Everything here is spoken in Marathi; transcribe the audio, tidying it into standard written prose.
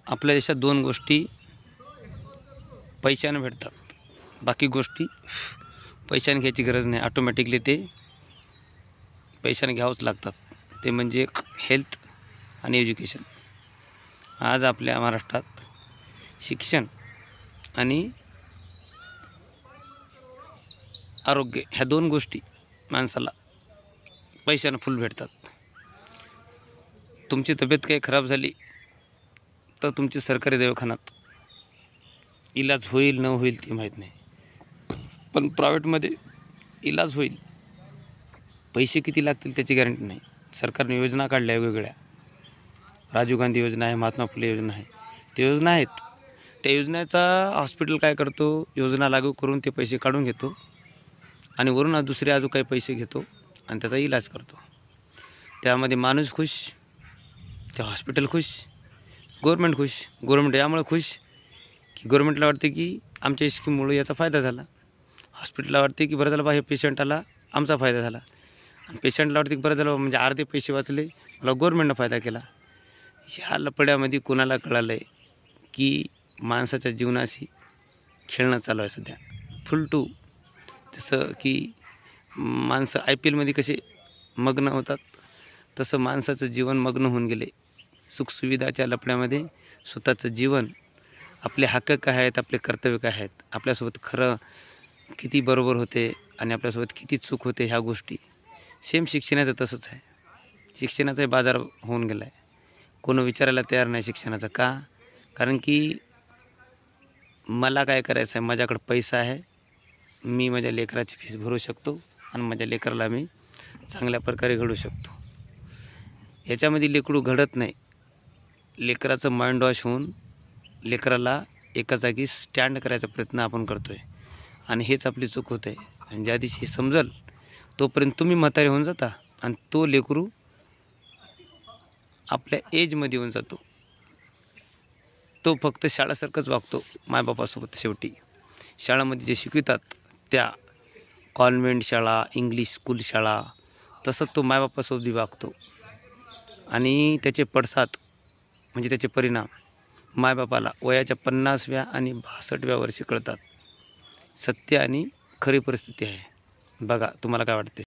आपल्या देशात दोन गोष्टी पैशाने भेटतात, बाकी गोष्टी पैशाने घ्यायची गरज नाही, ऑटोमॅटिकली ते पैशाने घ्यावंच लागतात. ते म्हणजे हेल्थ आणि एज्युकेशन. आज आपल्या महाराष्ट्रात शिक्षण आणि आरोग्य ह्या दोन गोष्टी माणसाला पैशाने फुल भेटतात. तुमची तब्येत काही खराब झाली तर तुमची सरकारी दवाखान्यात इलाज होईल न होईल ते माहीत नाही, पण प्रायव्हेटमध्ये इलाज होईल. पैसे किती लागतील त्याची गॅरंटी नाही. सरकारने योजना काढल्या वेगवेगळ्या, राजीव गांधी योजना आहे, महात्मा फुले योजना आहे, ते योजना आहेत. त्या योजनेचा हॉस्पिटल काय करतो, योजना लागू करून ते पैसे काढून घेतो आणि वरून दुसरे अजून काही पैसे घेतो आणि त्याचा इलाज करतो. त्यामध्ये माणूस खुश, ते हॉस्पिटल खुश, गव्हर्नमेंट खुश. गव्हर्नमेंट यामुळे खुश की गव्हर्नमेंटला वाटते की आमच्या स्कीममुळे याचा फायदा झाला. हॉस्पिटलला वाटते की बरं झालं बा, हे पेशंटाला आमचा फायदा झाला. आणि पेशंटला वाटते की बरं झालं म्हणजे अर्धे पैसे वाचले, मला गव्हर्नमेंटनं फायदा केला. ह्या लपड्यामध्ये कोणाला कळालं आहे की माणसाच्या जीवनाशी खेळणं चालू आहे सध्या फुल टू. जसं की माणसं IPLमध्ये कसे मग्न होतात, तसं माणसाचं जीवन मग्न होऊन गेले सुखसुविधाच्या लपड्यामध्ये. स्वतःचं जीवन, आपले हक्क काय आहेत, आपले कर्तव्य काय आहेत, आपल्यासोबत खरं किती बरोबर होते आणि आपल्यासोबत किती चूक होते, ह्या गोष्टी सेम शिक्षणाचं तसंच आहे. शिक्षणाचाही बाजार होऊन गेला आहे. कोण विचारायला तयार नाही शिक्षणाचं. का? कारण की मला काय करायचं आहे, माझ्याकडे पैसा आहे, मी माझ्या लेकराची फीस भरू शकतो आणि माझ्या लेकराला मी चांगल्या प्रकारे घडवू शकतो. याच्यामध्ये लेकरू घडत नाही. लेकराचं माइंड वॉश होऊन लेकराला एका जागी स्टँड करायचा प्रयत्न आपण करतो आहे आणि हेच आपली चूक होत आहे. आणि ज्या दिवशी समजल तोपर्यंत तुम्ही म्हातारे होऊन जाता आणि तो लेकरू आपल्या एजमध्ये येऊन जातो. तो फक्त शाळासारखंच वागतो मायबापासोबत. शेवटी शाळामध्ये जे शिकवितात त्या कॉन्व्हेंट शाळा, इंग्लिश स्कूल शाळा, तसंच तो मायबापासोबत वागतो आणि त्याचे पडसाद म्हणजे त्याचे परिणाम मायबापाला वयाच्या 50व्या आणि 62व्या वर्षी कळतात. सत्य आणि खरी परिस्थिती आहे. बघा, तुम्हाला काय वाटते?